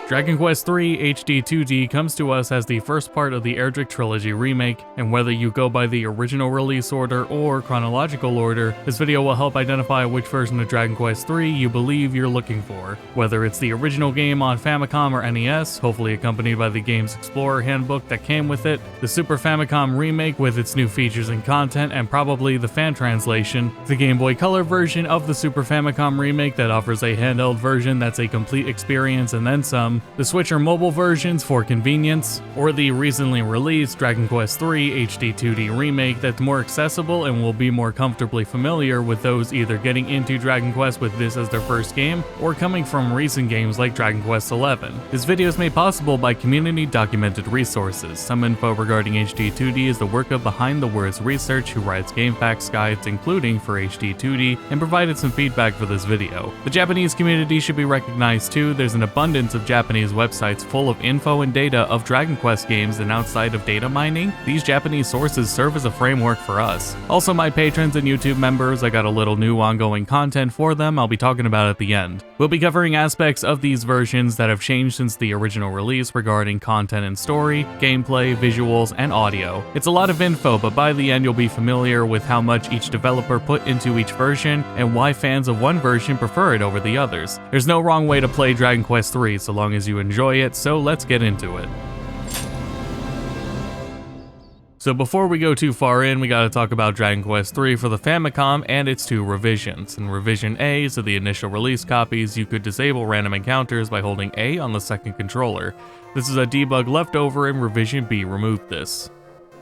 Dragon Quest III HD 2D comes to us as the first part of the Erdrick Trilogy remake, and whether you go by the original release order or chronological order, this video will help identify which version of Dragon Quest III you believe you're looking for. Whether it's the original game on Famicom or NES, hopefully accompanied by the game's Explorer handbook that came with it, the Super Famicom remake with its new features and content, and probably the fan translation, the Game Boy Color version of the Super Famicom remake that offers a handheld version that's a complete experience and then some, the Switch or mobile versions for convenience, or the recently released Dragon Quest III HD 2D remake that's more accessible and will be more comfortably familiar with those either getting into Dragon Quest with this as their first game, or coming from recent games like Dragon Quest XI. This video is made possible by community documented resources. Some info regarding HD 2D is the work of Behind the Words Research, who writes game facts guides including for HD 2D, and provided some feedback for this video. The Japanese community should be recognized too. There's an abundance of Japanese websites full of info and data of Dragon Quest games, and outside of data mining, these Japanese sources serve as a framework for us. Also, my patrons and YouTube members, I got a little new ongoing content for them I'll be talking about at the end. We'll be covering aspects of these versions that have changed since the original release regarding content and story, gameplay, visuals, and audio. It's a lot of info, but by the end you'll be familiar with how much each developer put into each version and why fans of one version prefer it over the others. There's no wrong way to play Dragon Quest III so long as you enjoy it, so let's get into it. So before we go too far in, we gotta talk about Dragon Quest III for the Famicom and its two revisions. In Revision A, so the initial release copies, you could disable random encounters by holding A on the second controller. This is a debug left over, and Revision B removed this.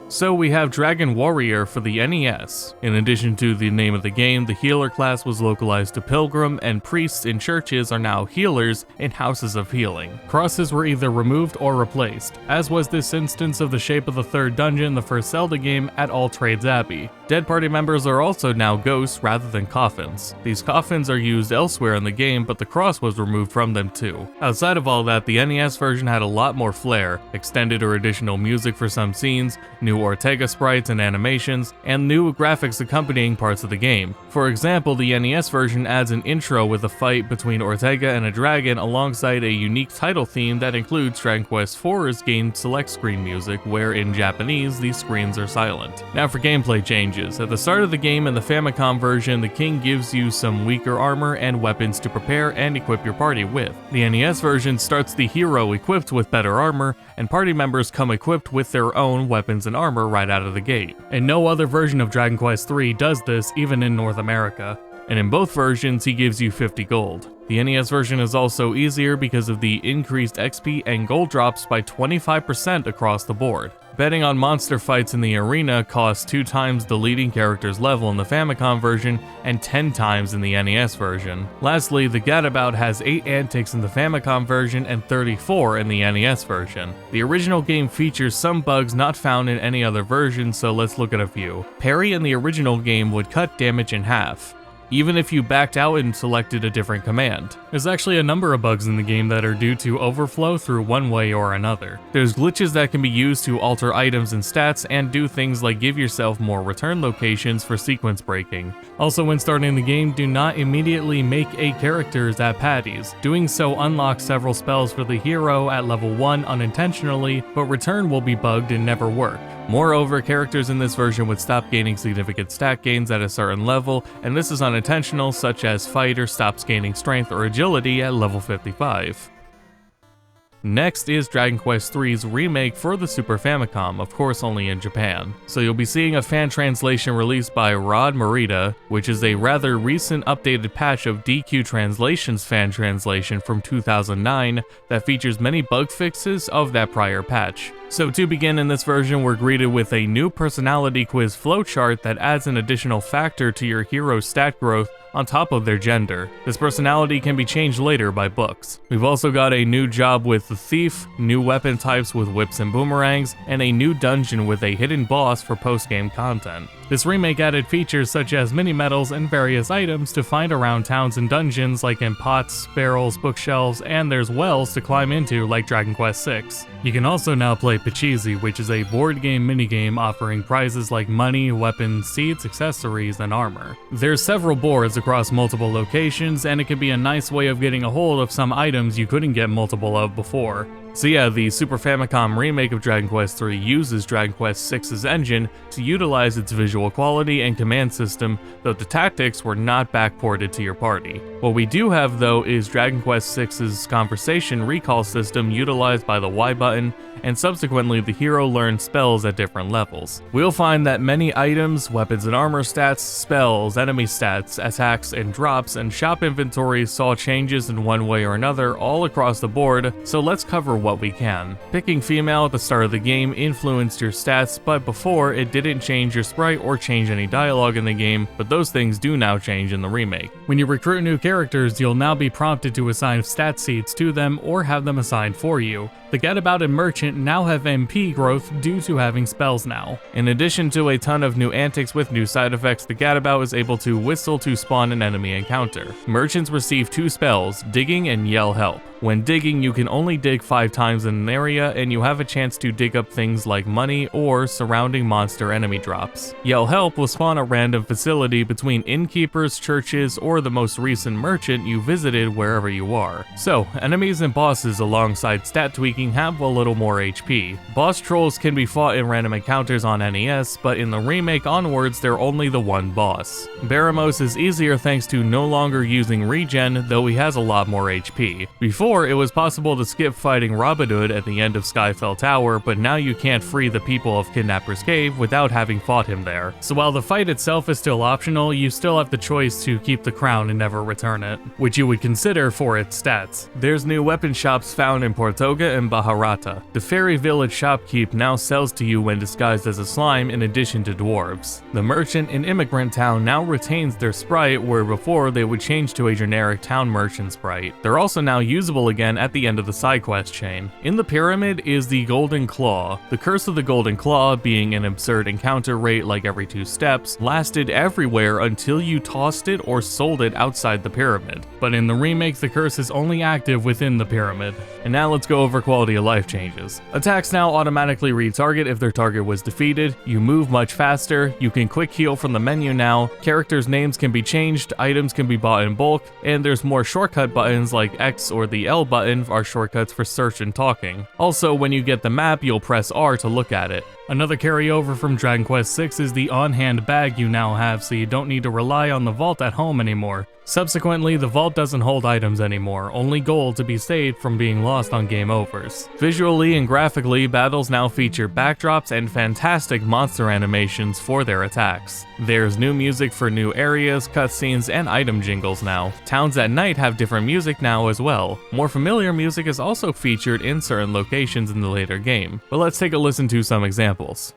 So we have Dragon Warrior for the NES. In addition to the name of the game, the healer class was localized to Pilgrim, and priests in churches are now healers in houses of healing. Crosses were either removed or replaced, as was this instance of the shape of the third dungeon, the first Zelda game, at All Trades Abbey. Dead party members are also now ghosts rather than coffins. These coffins are used elsewhere in the game, but the cross was removed from them too. Outside of all that, the NES version had a lot more flair, extended or additional music for some scenes, new Ortega sprites and animations, and new graphics accompanying parts of the game. For example, the NES version adds an intro with a fight between Ortega and a dragon alongside a unique title theme that includes Dragon Quest IV's game select screen music, where in Japanese these screens are silent. Now for gameplay changes. At the start of the game in the Famicom version, the king gives you some weaker armor and weapons to prepare and equip your party with. The NES version starts the hero equipped with better armor, and party members come equipped with their own weapons and armor right out of the gate. And no other version of Dragon Quest III does this, even in North America. And in both versions, he gives you 50 gold. The NES version is also easier because of the increased XP and gold drops by 25% across the board. Betting on monster fights in the arena costs 2 times the leading character's level in the Famicom version and 10 times in the NES version. Lastly, the Gadabout has 8 antics in the Famicom version and 34 in the NES version. The original game features some bugs not found in any other version, so let's look at a few. Parry in the original game would cut damage in half, even if you backed out and selected a different command. There's actually a number of bugs in the game that are due to overflow through one way or another. There's glitches that can be used to alter items and stats and do things like give yourself more return locations for sequence breaking. Also, when starting the game, do not immediately make a characters at patties. Doing so unlocks several spells for the hero at level 1 unintentionally, but return will be bugged and never work. Moreover, characters in this version would stop gaining significant stat gains at a certain level, and this is unintentional, such as Fighter stops gaining strength or agility at level 55. Next is Dragon Quest III's remake for the Super Famicom, of course only in Japan. So you'll be seeing a fan translation released by Rod Morita, which is a rather recent updated patch of DQ Translation's fan translation from 2009 that features many bug fixes of that prior patch. So to begin, in this version, we're greeted with a new personality quiz flowchart that adds an additional factor to your hero's stat growth on top of their gender. This personality can be changed later by books. We've also got a new job with the thief, new weapon types with whips and boomerangs, and a new dungeon with a hidden boss for post-game content. This remake added features such as mini-medals and various items to find around towns and dungeons like in pots, barrels, bookshelves, and there's wells to climb into like Dragon Quest VI. You can also now play Pachisi, which is a board game minigame offering prizes like money, weapons, seeds, accessories, and armor. There's several boards across multiple locations, and it can be a nice way of getting a hold of some items you couldn't get multiple of before. So yeah, the Super Famicom remake of Dragon Quest III uses Dragon Quest VI's engine to utilize its visual quality and command system, though the tactics were not backported to your party. What we do have though is Dragon Quest VI's conversation recall system utilized by the Y button, and subsequently the hero learns spells at different levels. We'll find that many items, weapons and armor stats, spells, enemy stats, attacks, and drops, and shop inventories saw changes in one way or another all across the board, so let's cover what we can. Picking female at the start of the game influenced your stats, but before it didn't change your sprite or change any dialogue in the game, but those things do now change in the remake. When you recruit new characters, you'll now be prompted to assign stat seeds to them or have them assigned for you. The Gadabout and Merchant now have MP growth due to having spells now. In addition to a ton of new antics with new side effects, the Gadabout is able to whistle to spawn an enemy encounter. Merchants receive 2 spells, Digging and Yell Help. When digging, you can only dig 5 times in an area, and you have a chance to dig up things like money or surrounding monster enemy drops. Yell Help will spawn a random facility between innkeepers, churches, or the most recent merchant you visited wherever you are. So, enemies and bosses alongside stat tweaking have a little more HP. Boss trolls can be fought in random encounters on NES, but in the remake onwards they're only the one boss. Baramos is easier thanks to no longer using regen, though he has a lot more HP. Before, it was possible to skip fighting Robin Hood at the end of Skyfell Tower, but now you can't free the people of Kidnapper's Cave without having fought him there. So while the fight itself is still optional, you still have the choice to keep the crown and never return it, which you would consider for its stats. There's new weapon shops found in Portoga and Baharata. The Fairy Village shopkeep now sells to you when disguised as a slime in addition to dwarves. The merchant in Immigrant Town now retains their sprite, where before they would change to a generic town merchant sprite. They're also now usable again at the end of the side quest chain. In the pyramid is the Golden Claw. The curse of the Golden Claw, being an absurd encounter rate like every 2 steps, lasted everywhere until you tossed it or sold it outside the pyramid. But in the remake, the curse is only active within the pyramid. And now let's go over quality of life changes. Attacks now automatically retarget if their target was defeated, you move much faster, you can quick heal from the menu now, characters' names can be changed, items can be bought in bulk, and there's more shortcut buttons like X or the L button are shortcuts for search and talking. Also, when you get the map, you'll press R to look at it. Another carryover from Dragon Quest VI is the on-hand bag you now have, so you don't need to rely on the vault at home anymore. Subsequently, the vault doesn't hold items anymore, only gold to be saved from being lost on game overs. Visually and graphically, battles now feature backdrops and fantastic monster animations for their attacks. There's new music for new areas, cutscenes, and item jingles now. Towns at night have different music now as well. More familiar music is also featured in certain locations in the later game, but let's take a listen to some examples.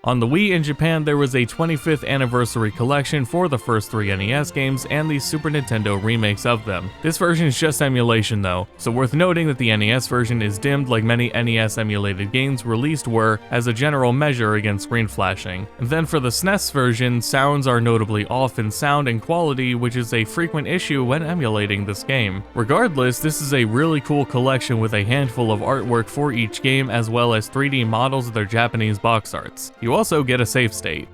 On the Wii in Japan, there was a 25th anniversary collection for the first 3 NES games and the Super Nintendo remakes of them. This version is just emulation though, so worth noting that the NES version is dimmed like many NES emulated games released were, as a general measure against screen flashing. And then for the SNES version, sounds are notably off in sound and quality, which is a frequent issue when emulating this game. Regardless, this is a really cool collection with a handful of artwork for each game as well as 3D models of their Japanese box arts. You also get a save state.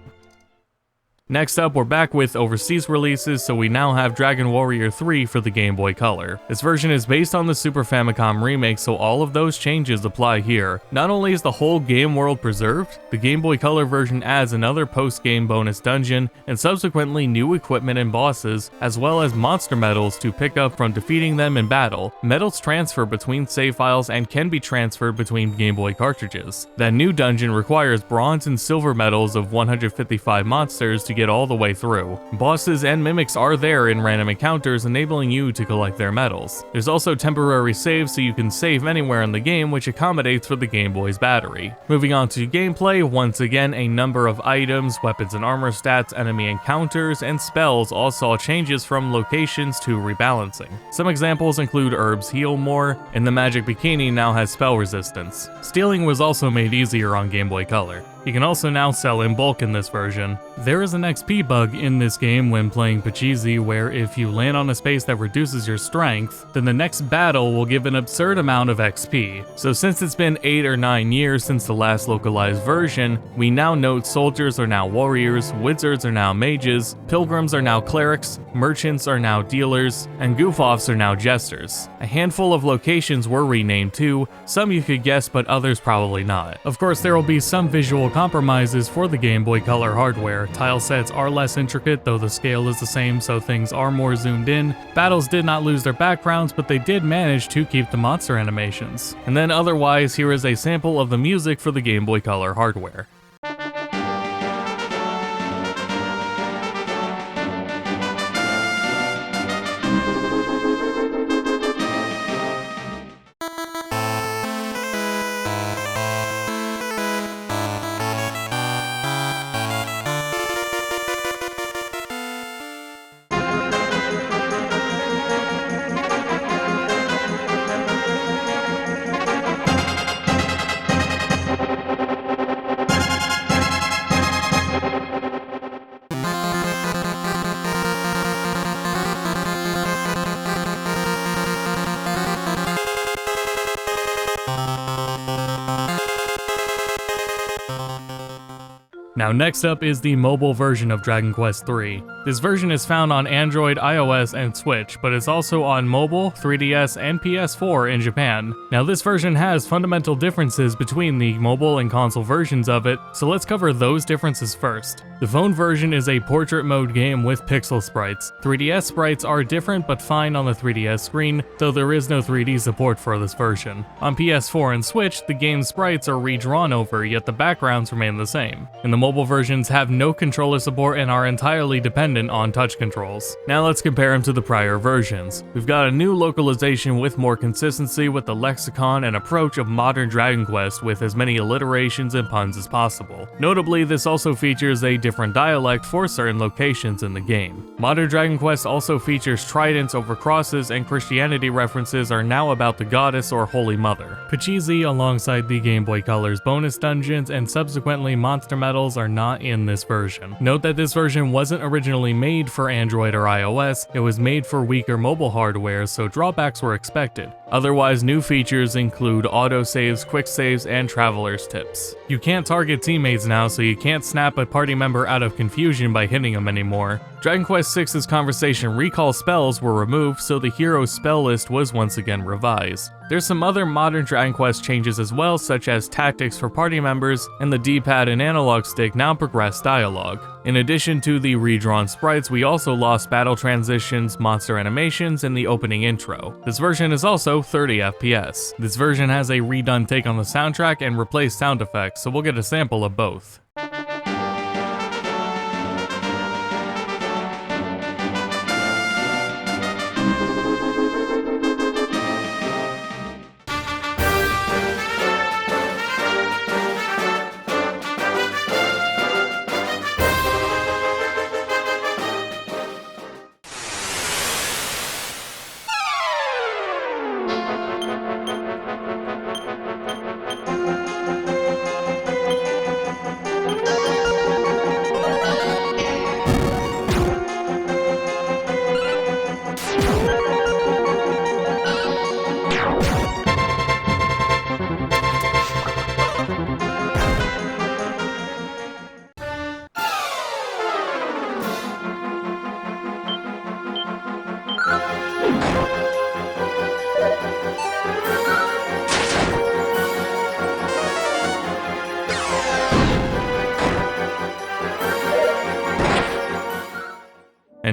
Next up, we're back with overseas releases, so we now have Dragon Warrior 3 for the Game Boy Color. This version is based on the Super Famicom remake, so all of those changes apply here. Not only is the whole game world preserved, the Game Boy Color version adds another post-game bonus dungeon, and subsequently new equipment and bosses, as well as monster medals to pick up from defeating them in battle. Medals transfer between save files and can be transferred between Game Boy cartridges. That new dungeon requires bronze and silver medals of 155 monsters to get all the way through. Bosses and mimics are there in random encounters, enabling you to collect their medals. There's also temporary saves, so you can save anywhere in the game, which accommodates for the Game Boy's battery. Moving on to gameplay, once again a number of items, weapons and armor stats, enemy encounters, and spells all saw changes from locations to rebalancing. Some examples include Herbs heal more, and the Magic Bikini now has spell resistance. Stealing was also made easier on Game Boy Color. You can also now sell in bulk in this version. There is an XP bug in this game when playing Pachisi where if you land on a space that reduces your strength, then the next battle will give an absurd amount of XP. So since it's been 8 or 9 years since the last localized version, we now note soldiers are now warriors, wizards are now mages, pilgrims are now clerics, merchants are now dealers, and goof-offs are now jesters. A handful of locations were renamed too, some you could guess but others probably not. Of course there will be some visual compromises for the Game Boy Color hardware. Tile sets are less intricate, though the scale is the same, so things are more zoomed in. Battles did not lose their backgrounds, but they did manage to keep the monster animations. And then otherwise, here is a sample of the music for the Game Boy Color hardware. Now next up is the mobile version of Dragon Quest III. This version is found on Android, iOS, and Switch, but it's also on mobile, 3DS, and PS4 in Japan. Now this version has fundamental differences between the mobile and console versions of it, so let's cover those differences first. The phone version is a portrait mode game with pixel sprites. 3DS sprites are different but fine on the 3DS screen, though there is no 3D support for this version. On PS4 and Switch, the game's sprites are redrawn over, yet the backgrounds remain the same. And the mobile versions have no controller support and are entirely dependent on touch controls. Now let's compare them to the prior versions. We've got a new localization with more consistency with the lexicon and approach of modern Dragon Quest with as many alliterations and puns as possible. Notably, this also features a different dialect for certain locations in the game. Modern Dragon Quest also features tridents over crosses, and Christianity references are now about the goddess or Holy Mother. Pachisi alongside the Game Boy Color's bonus dungeons and subsequently monster medals are not in this version. Note that this version wasn't originally made for Android or iOS, it was made for weaker mobile hardware, so drawbacks were expected. Otherwise, new features include autosaves, quick saves, and traveler's tips. You can't target teammates now, so you can't snap a party member out of confusion by hitting them anymore. Dragon Quest VI's conversation recall spells were removed, so the hero's spell list was once again revised. There's some other modern Dragon Quest changes as well, such as tactics for party members, and the D-pad and analog stick now progress dialogue. In addition to the redrawn sprites, we also lost battle transitions, monster animations, and the opening intro. This version is also 30 FPS. This version has a redone take on the soundtrack and replaced sound effects, so we'll get a sample of both.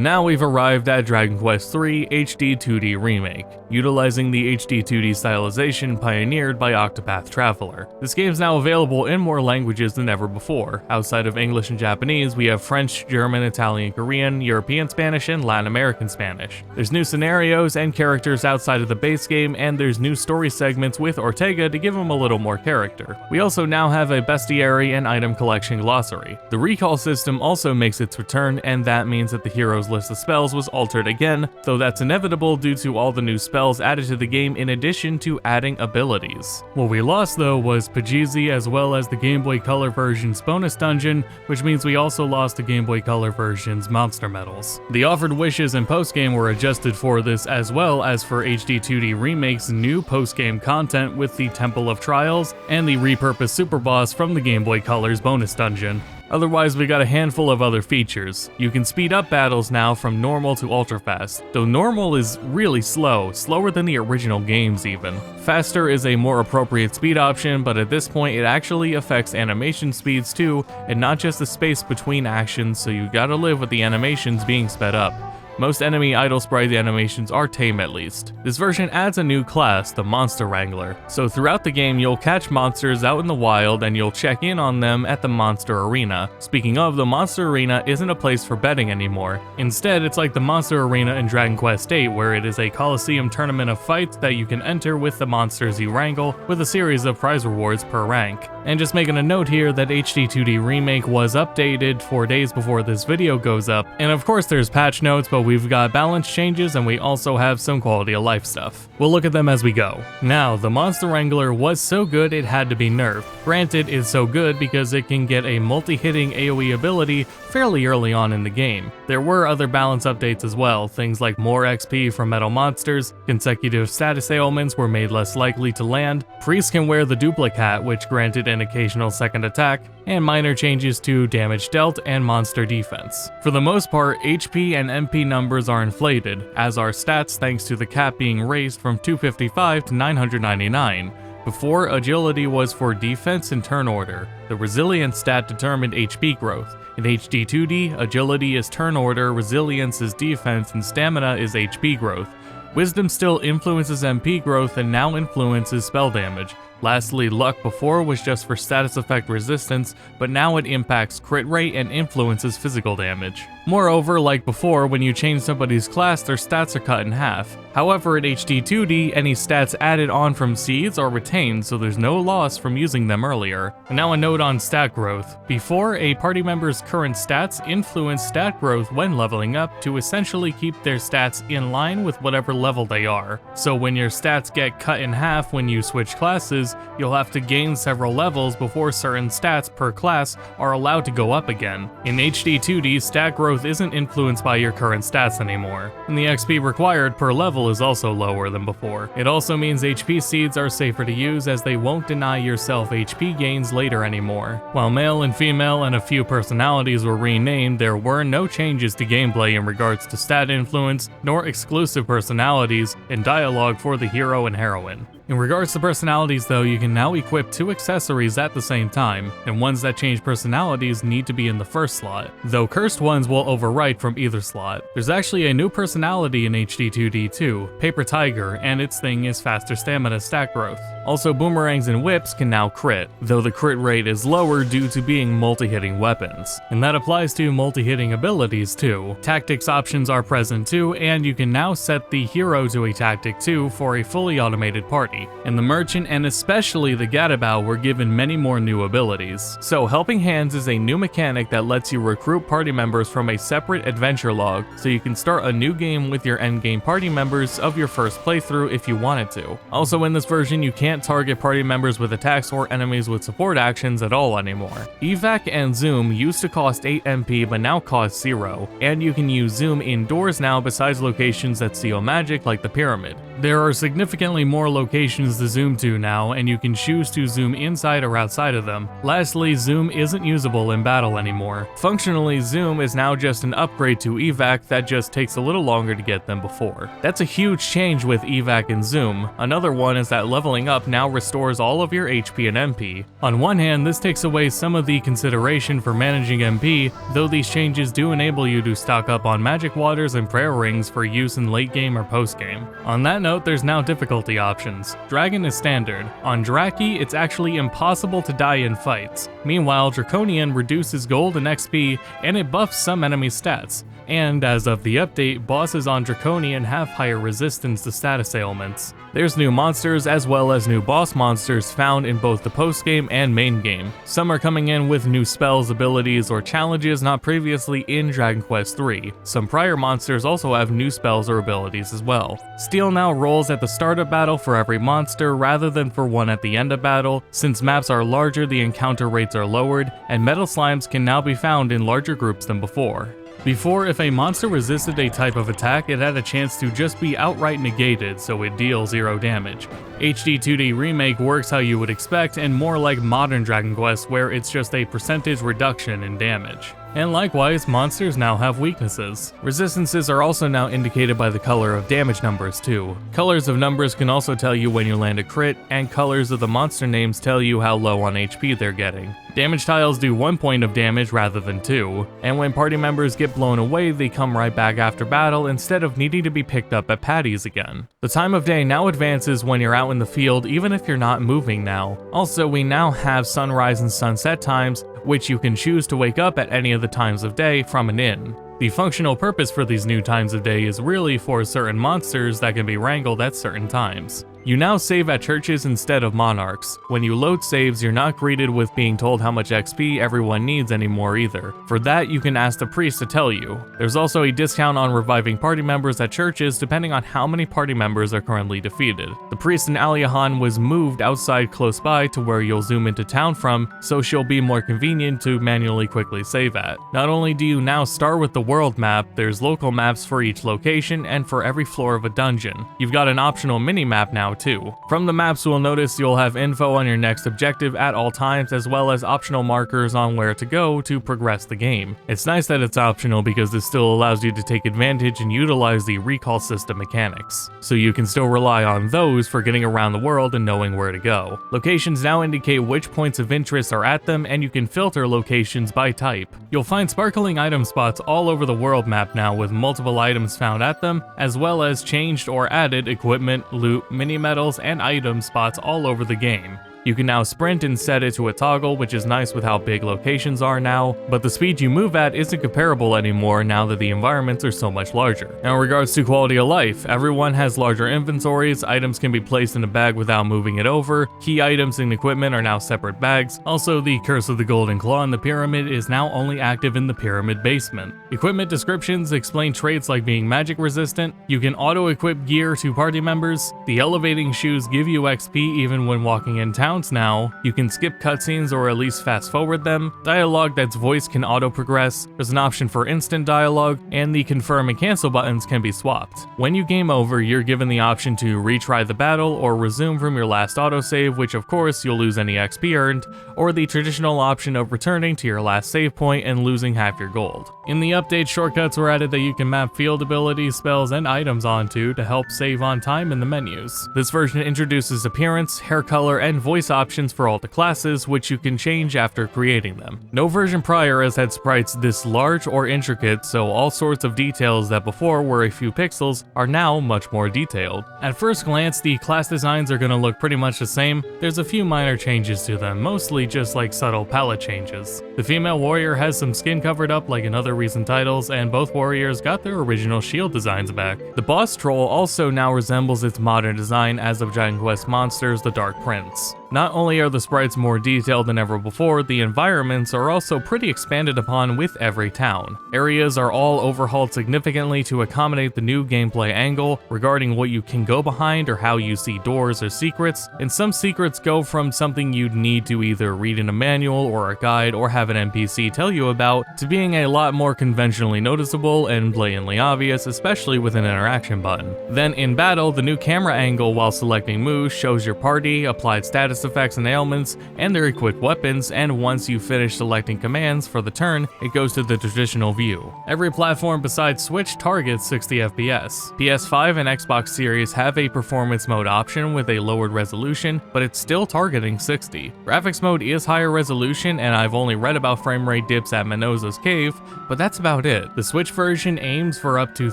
And now we've arrived at Dragon Quest III HD 2D Remake, utilizing the HD 2D stylization pioneered by Octopath Traveler. This game is now available in more languages than ever before. Outside of English and Japanese, we have French, German, Italian, Korean, European Spanish, and Latin American Spanish. There's new scenarios and characters outside of the base game, and there's new story segments with Ortega to give him a little more character. We also now have a bestiary and item collection glossary. The recall system also makes its return, and that means that the hero's list of spells was altered again, though that's inevitable due to all the new spells added to the game in addition to adding abilities. What we lost though was Pajisi as well as the Game Boy Color version's bonus dungeon, which means we also lost the Game Boy Color version's monster medals. The offered wishes and postgame were adjusted for this, as well as for HD 2D Remake's new postgame content with the Temple of Trials and the repurposed super boss from the Game Boy Color's bonus dungeon. Otherwise, we got a handful of other features. You can speed up battles now from normal to ultra fast, though normal is really slow, slower than the original games even. Faster is a more appropriate speed option, but at this point it actually affects animation speeds too, and not just the space between actions, so you gotta live with the animations being sped up. Most enemy idle sprite animations are tame at least. This version adds a new class, the Monster Wrangler. So throughout the game you'll catch monsters out in the wild and you'll check in on them at the Monster Arena. Speaking of, the Monster Arena isn't a place for betting anymore. Instead, it's like the Monster Arena in Dragon Quest VIII, where it is a Coliseum tournament of fights that you can enter with the monsters you wrangle, with a series of prize rewards per rank. And just making a note here that HD 2D Remake was updated 4 days before this video goes up, and of course there's patch notes, but we've got balance changes and we also have some quality of life stuff. We'll look at them as we go. Now, the Monster Wrangler was so good it had to be nerfed. Granted, it's so good because it can get a multi-hitting AoE ability fairly early on in the game. There were other balance updates as well, things like more XP from metal monsters, consecutive status ailments were made less likely to land, priests can wear the duplicate hat, which granted an occasional second attack, and minor changes to damage dealt and monster defense. For the most part, HP and MP numbers are inflated, as are stats thanks to the cap being raised from 255 to 999. Before, agility was for defense and turn order. The resilience stat determined HP growth. In HD 2D, agility is turn order, resilience is defense, and stamina is HP growth. Wisdom still influences MP growth and now influences spell damage. Lastly, luck before was just for status effect resistance, but now it impacts crit rate and influences physical damage. Moreover, like before, when you change somebody's class, their stats are cut in half. However, in HD 2D, any stats added on from seeds are retained, so there's no loss from using them earlier. And now a note on stat growth. Before, a party member's current stats influence stat growth when leveling up to essentially keep their stats in line with whatever level they are. So when your stats get cut in half when you switch classes, you'll have to gain several levels before certain stats per class are allowed to go up again. In HD 2D, stat growth isn't influenced by your current stats anymore, and the XP required per level is also lower than before. It also means HP seeds are safer to use as they won't deny yourself HP gains later anymore. While male and female and a few personalities were renamed, there were no changes to gameplay in regards to stat influence, nor exclusive personalities and dialogue for the hero and heroine. In regards to personalities though, you can now equip 2 accessories at the same time, and ones that change personalities need to be in the first slot, though cursed ones will overwrite from either slot. There's actually a new personality in HD 2D too, Paper Tiger, and its thing is faster stamina stat growth. Also, boomerangs and whips can now crit, though the crit rate is lower due to being multi-hitting weapons. And that applies to multi-hitting abilities too. Tactics options are present too, and you can now set the hero to a tactic too for a fully automated party. And the merchant and especially the Gadabao were given many more new abilities. So Helping Hands is a new mechanic that lets you recruit party members from a separate adventure log, so you can start a new game with your endgame party members of your first playthrough if you wanted to. Also in this version, you can't target party members with attacks or enemies with support actions at all anymore. Evac and Zoom used to cost 8 MP but now cost 0, and you can use Zoom indoors now besides locations that seal magic like the pyramid. There are significantly more locations to zoom to now, and you can choose to zoom inside or outside of them. Lastly, zoom isn't usable in battle anymore. Functionally, zoom is now just an upgrade to evac that just takes a little longer to get than before. That's a huge change with evac and zoom. Another one is that leveling up now restores all of your HP and MP. On one hand, this takes away some of the consideration for managing MP, though these changes do enable you to stock up on magic waters and prayer rings for use in late game or post game. On that note, there's now difficulty options. Dragon is standard. On Draki, it's actually impossible to die in fights. Meanwhile, Draconian reduces gold and XP, and it buffs some enemy stats. And as of the update, bosses on Draconian have higher resistance to status ailments. There's new monsters as well as new boss monsters found in both the post-game and main game. Some are coming in with new spells, abilities, or challenges not previously in Dragon Quest III. Some prior monsters also have new spells or abilities as well. Steel now rolls at the start of battle for every monster rather than for one at the end of battle. Since maps are larger, the encounter rates are lowered, and metal slimes can now be found in larger groups than before. Before, if a monster resisted a type of attack, it had a chance to just be outright negated, so it deals 0 damage. HD 2D Remake works how you would expect, and more like modern Dragon Quest, where it's just a percentage reduction in damage. And likewise, monsters now have weaknesses. Resistances are also now indicated by the color of damage numbers too. Colors of numbers can also tell you when you land a crit, and colors of the monster names tell you how low on HP they're getting. Damage tiles do 1 point of damage rather than 2, and when party members get blown away, they come right back after battle instead of needing to be picked up at patties again. The time of day now advances when you're out in the field, even if you're not moving now. Also, we now have sunrise and sunset times, which you can choose to wake up at any of the times of day from an inn. The functional purpose for these new times of day is really for certain monsters that can be wrangled at certain times. You now save at churches instead of monarchs. When you load saves, you're not greeted with being told how much XP everyone needs anymore either. For that, you can ask the priest to tell you. There's also a discount on reviving party members at churches depending on how many party members are currently defeated. The priest in Aliahan was moved outside close by to where you'll zoom into town from, so she'll be more convenient to manually quickly save at. Not only do you now start with the world map, there's local maps for each location and for every floor of a dungeon. You've got an optional mini-map now too. From the maps, we'll notice you'll have info on your next objective at all times, as well as optional markers on where to go to progress the game. It's nice that it's optional because this still allows you to take advantage and utilize the recall system mechanics, so you can still rely on those for getting around the world and knowing where to go. Locations now indicate which points of interest are at them, and you can filter locations by type. You'll find sparkling item spots all over the world map now with multiple items found at them, as well as changed or added equipment, loot, mini medals, and item spots all over the game. You can now sprint and set it to a toggle, which is nice with how big locations are now, but the speed you move at isn't comparable anymore now that the environments are so much larger. Now in regards to quality of life, everyone has larger inventories, items can be placed in a bag without moving it over, key items and equipment are now separate bags. Also, the Curse of the Golden Claw in the pyramid is now only active in the pyramid basement. Equipment descriptions explain traits like being magic resistant, you can auto-equip gear to party members, the elevating shoes give you XP even when walking in town now, you can skip cutscenes or at least fast forward them, dialogue that's voiced can auto progress, there's an option for instant dialogue, and the confirm and cancel buttons can be swapped. When you game over, you're given the option to retry the battle or resume from your last autosave, which of course you'll lose any XP earned, or the traditional option of returning to your last save point and losing half your gold. In the update, shortcuts were added that you can map field abilities, spells, and items onto to help save on time in the menus. This version introduces appearance, hair color, and voice options for all the classes, which you can change after creating them. No version prior has had sprites this large or intricate, so all sorts of details that before were a few pixels are now much more detailed. At first glance, the class designs are going to look pretty much the same. There's a few minor changes to them, mostly just like subtle palette changes. The female warrior has some skin covered up like in other recent titles, and both warriors got their original shield designs back. The boss troll also now resembles its modern design as of Dragon Quest Monsters: The Dark Prince. Not only are the sprites more detailed than ever before, the environments are also pretty expanded upon with every town. Areas are all overhauled significantly to accommodate the new gameplay angle regarding what you can go behind or how you see doors or secrets, and some secrets go from something you'd need to either read in a manual or a guide or have an NPC tell you about, to being a lot more conventionally noticeable and blatantly obvious, especially with an interaction button. Then in battle, the new camera angle while selecting moves shows your party, applied status effects and ailments, and their equipped weapons, and once you finish selecting commands for the turn, it goes to the traditional view. Every platform besides Switch targets 60 FPS. PS5 and Xbox Series have a performance mode option with a lowered resolution, but it's still targeting 60. Graphics mode is higher resolution, and I've only read about frame rate dips at Minoza's Cave, but that's about it. The Switch version aims for up to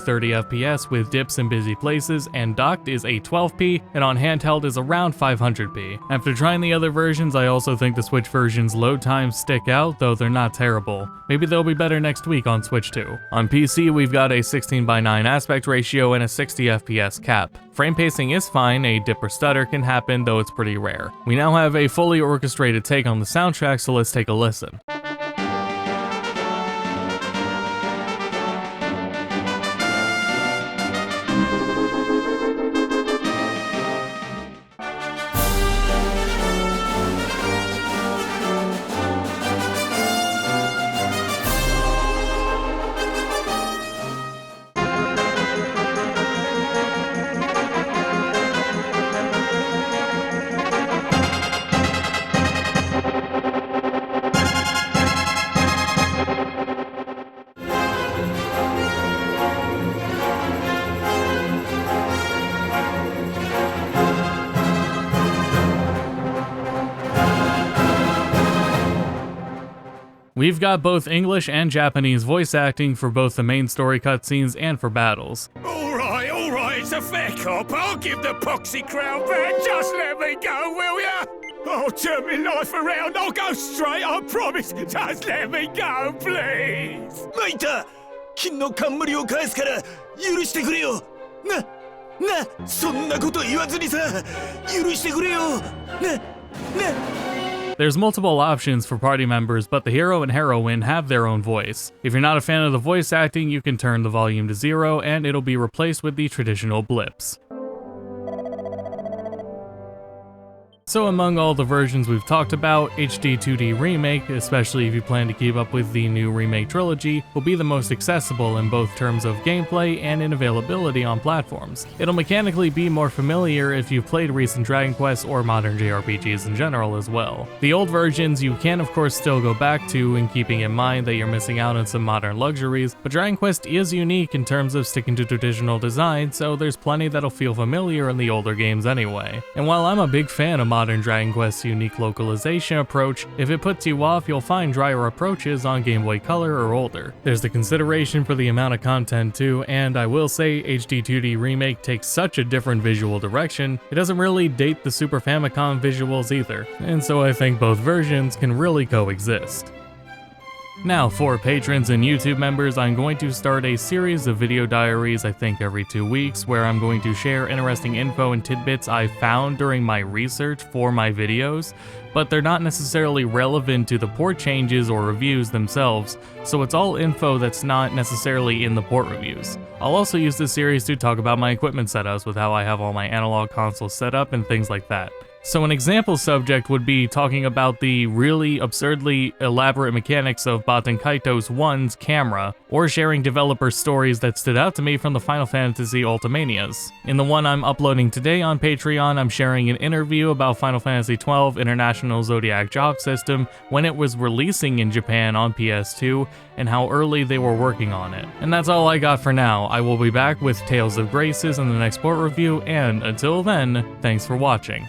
30 FPS with dips in busy places, and docked is 812p, and on handheld is around 500p. After trying the other versions, I also think the Switch version's load times stick out, though they're not terrible. Maybe they'll be better next week on Switch 2. On PC, we've got a 16:9 aspect ratio and a 60 FPS cap. Frame pacing is fine, a dip or stutter can happen, though it's pretty rare. We now have a fully orchestrated take on the soundtrack, so let's take a listen. We've got both English and Japanese voice acting for both the main story cutscenes and for battles. Alright, it's a fair cop. I'll give the poxy crown back. Just let me go, will ya? I'll turn my life around. I'll go straight, I promise. Just let me go, please. マイタ、金の冠を返すから許してくれよ。そんなこと言わずにさ、許してくれよ。There's multiple options for party members, but the hero and heroine have their own voice. If you're not a fan of the voice acting, you can turn the volume to 0 and it'll be replaced with the traditional blips. So among all the versions we've talked about, HD 2D Remake, especially if you plan to keep up with the new Remake trilogy, will be the most accessible in both terms of gameplay and in availability on platforms. It'll mechanically be more familiar if you've played recent Dragon Quest or modern JRPGs in general as well. The old versions you can of course still go back to, in keeping in mind that you're missing out on some modern luxuries, but Dragon Quest is unique in terms of sticking to traditional design, so there's plenty that'll feel familiar in the older games anyway. And while I'm a big fan of modern Dragon Quest's unique localization approach, if it puts you off, you'll find drier approaches on Game Boy Color or older. There's the consideration for the amount of content too, and I will say HD 2D Remake takes such a different visual direction, it doesn't really date the Super Famicom visuals either, and so I think both versions can really coexist. Now, for patrons and YouTube members, I'm going to start a series of video diaries, I think every 2 weeks, where I'm going to share interesting info and tidbits I found during my research for my videos, but they're not necessarily relevant to the port changes or reviews themselves, so it's all info that's not necessarily in the port reviews. I'll also use this series to talk about my equipment setups with how I have all my analog consoles set up and things like that. So an example subject would be talking about the really absurdly elaborate mechanics of Baten Kaitos 1's camera, or sharing developer stories that stood out to me from the Final Fantasy Ultimanias. In the one I'm uploading today on Patreon, I'm sharing an interview about Final Fantasy XII International Zodiac Job System when it was releasing in Japan on PS2, and how early they were working on it. And that's all I got for now. I will be back with Tales of Graces in the next port review, and until then, thanks for watching.